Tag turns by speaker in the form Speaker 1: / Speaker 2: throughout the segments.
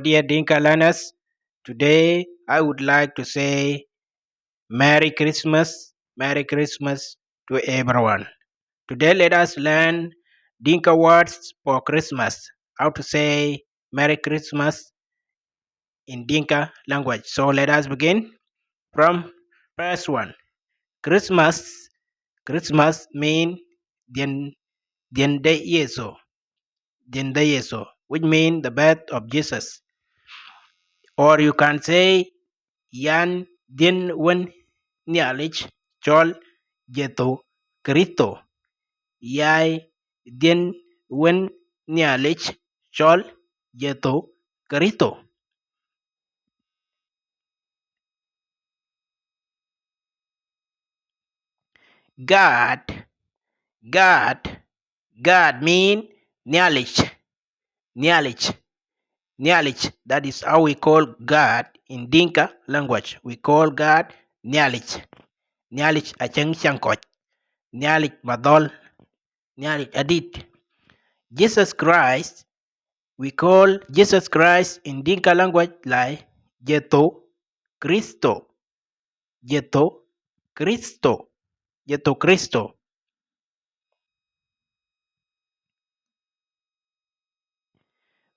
Speaker 1: dear Dinka learners. Today I would like to say Merry Christmas to everyone. Today let us learn Dinka words for Christmas. How to say Merry Christmas in Dinka language. So let us begin from first one. Christmas. Christmas mean Dien Dien de Yeso. Dien de Yeso, which mean the birth of Jesus. Or you can say Yan Dien Wen Nialich Chol Jeto Krito. Yai Dien Wen Nialich Chol Jeto Krito. God, God, God mean Nialich, Nialich, Nialich. That is how we call God in Dinka language. We call God Nialich. Nialich Acheng Chankot. Nialich Madol. Nialich Adit. Jesus Christ, we call Jesus Christ in Dinka language like Jeto Cristo. Jeto Cristo. Jeto Cristo.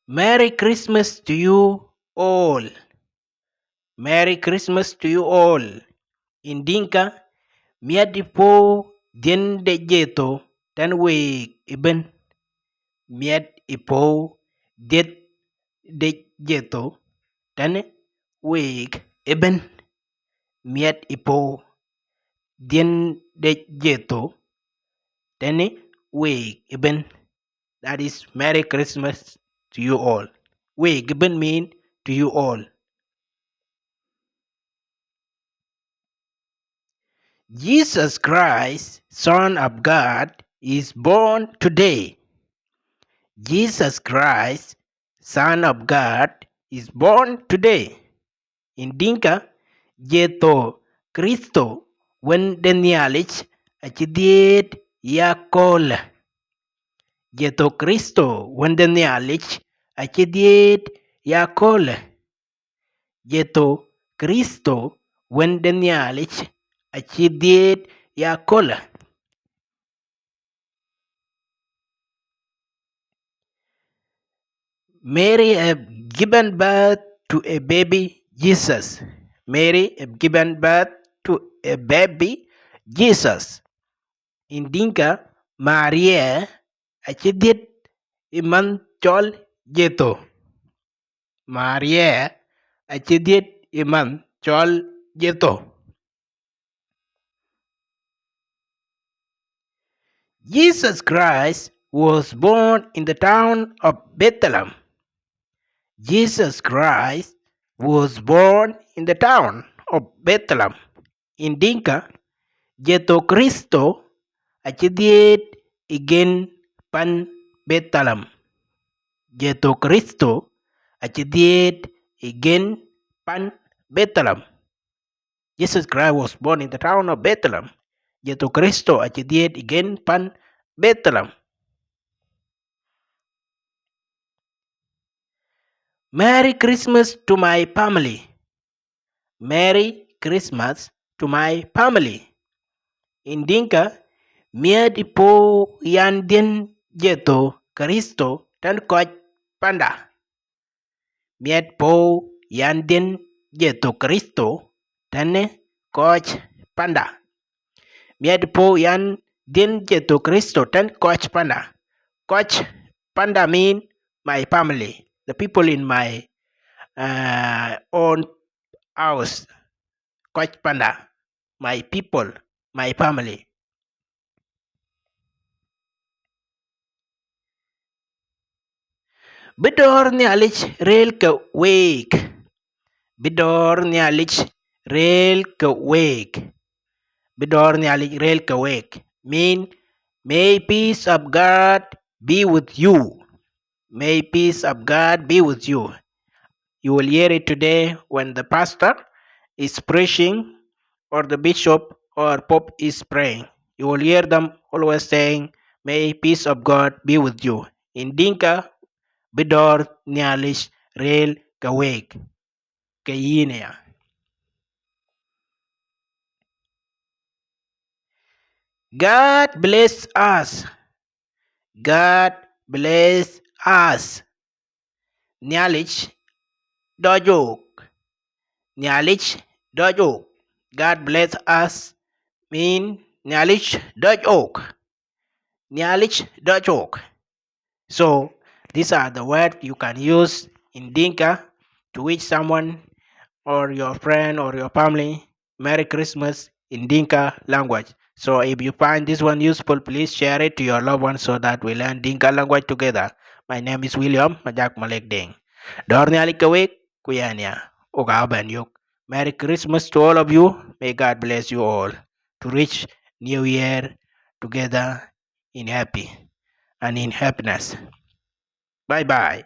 Speaker 1: Merry Christmas to you all. Merry Christmas to you all. In Dinka, miadipo dien de jeto tan we iben. Miad ipo det de jeto tan we iben. Miad ipo dien de jeto tani we iben. That is Merry Christmas to you all. We given mean to you all. Jesus Christ, Son of God, is born today. Jesus Christ, Son of God, is born today. In Dinka, Jeto Cristo, when the knowledge achidiet yakol. Jeto Cristo, when the knowledge achidiet yakol. Jeto Cristo, when the knowledge achidiet yakol. Mary have given birth to a baby Jesus. Mary have given birth to a baby Jesus. In Dinka, Maria achidit iman chol jeto. Maria achidit iman chol jeto. Jesus Christ was born in the town of Bethlehem. Jesus Christ was born in the town of Bethlehem. In Dinka, Jeto Cristo achidiet igen pan Bethlehem. Jeto Cristo achidiet igen pan Bethlehem. Jesus Christ was born in the town of Bethlehem. Jeto Cristo achidiet igen pan Bethlehem. Merry Christmas to my family. Merry Christmas to my family. In Dinka, miadi po yan din jeto Kristo tan koch panda. Miad po yan din jeto Kristo tan koch panda. Miad po yan din jeto Kristo tan koch panda. Koch panda mean my family, the people in my own house. Koch panda, my people, my family. Bidor ni alich rel ka wake. Bidor ni alich rel ka wake. Bidor ni alich rel ka wake. Mean, may peace of God be with you. May peace of God be with you. You will hear it today when the pastor is preaching or the bishop or pope is praying. You will hear them always saying, may peace of God be with you. In Dinka, Bidor Nialish Rail kawek, kayinea. God bless us. God bless us. Nyalich dojok. Nyalich dojok. God bless us mean Nyalich dojok. Nyalich dojok. So these are the words you can use in Dinka to wish someone or your friend or your family Merry Christmas in Dinka language. So if you find this one useful, please share it to your loved ones so that we learn Dinka language together. My name is William Majak Malek Deng. Dorniali Kawek, Kuyania, Ogaban Yok. Merry Christmas to all of you. May God bless you all to reach New Year together in happy and in happiness. Bye bye.